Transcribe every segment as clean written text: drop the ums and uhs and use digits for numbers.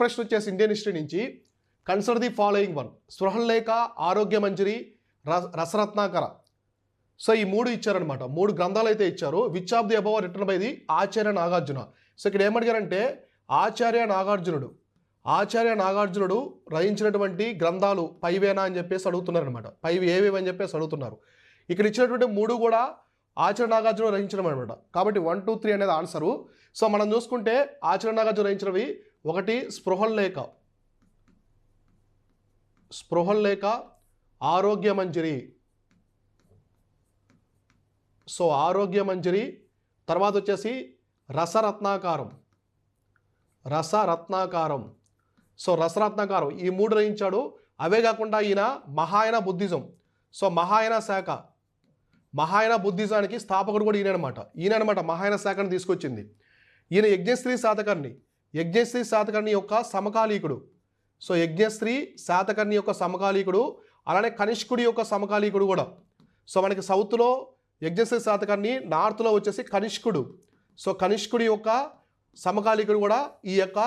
ప్రశ్న వచ్చేసి Indian history నుంచి కన్సిడర్ ది ఫాలోయింగ్ వన్. స్పృహలేఖ, ఆరోగ్య మంజరి, రసరత్నాకర. సో ఈ 3 ఇచ్చారనమాట. 3 గ్రంథాలు అయితే ఇచ్చారు. Which of the above written by the Acharya Nagarjuna. So ఇక్కడ ఏమడిగారంటే ఆచార్య నాగార్జునుడు రచించినటువంటి గ్రంథాలు పైవేనా అని చెప్పేసి అడుగుతున్నారు అనమాట. పైవి ఏవేవి అని చెప్పేసి అడుగుతున్నారు. ఇక్కడ ఇచ్చినటువంటి 3 కూడా ఆచార్య నాగార్జున రచించడం అనమాట. కాబట్టి 1, 2, 3 అనేది ఆన్సరు. సో మనం చూసుకుంటే ఆచార్య నాగార్జున రచించినవి 1 స్పృహలేఖ, ఆరోగ్య మంజరి. సో ఆరోగ్య మంజరి. తర్వాత వచ్చేసి రసరత్నాకారం. సో రసరత్నాకారం ఈ 3 రచించాడు. అవే కాకుండా ఈయన మహాయాన బుద్ధిజం. సో మహాయాన బుద్ధిజానికి స్థాపకుడు కూడా ఈయనమాట మహాయాన శాఖను తీసుకొచ్చింది. ఈయన యజ్ఞశ్రీ శాతకర్ణి యొక్క సమకాలీకుడు. సో యజ్ఞశ్రీ శాతకర్ణి యొక్క సమకాలీకుడు, అలానే కనిష్కుడి యొక్క సమకాలీకుడు కూడా. సో మనకి సౌత్లో యజ్ఞశ్రీ శాతకర్ణి, నార్త్లో వచ్చేసి కనిష్కుడు. సో కనిష్కుడి యొక్క సమకాలీకుడు కూడా ఈ యొక్క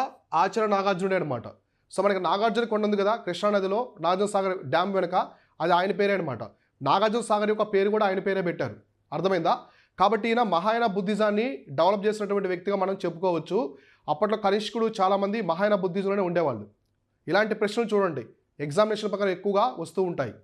ఆచార్య నాగార్జునుడే అనమాట. సో మనకి నాగార్జున కొండ ఉంది కదా కృష్ణానదిలో, నాగార్జున సాగర్ డ్యామ్ వెనుక, అది ఆయన పేరే అనమాట. నాగార్జున సాగర్ యొక్క పేరు కూడా ఆయన పేరే పెట్టారు. అర్థమైందా? కాబట్టి ఈయన మహాయాన బుద్ధిజాన్ని డెవలప్ చేసినటువంటి వ్యక్తిగా మనం చెప్పుకోవచ్చు. అప్పట్లో కనిష్కుడు చాలామంది మహాయాన బుద్ధిజంలోనే ఉండేవాళ్ళు. ఇలాంటి ప్రశ్నలు చూడండి ఎగ్జామినేషన్ ప్రకారం ఎక్కువగా వస్తూ ఉంటాయి.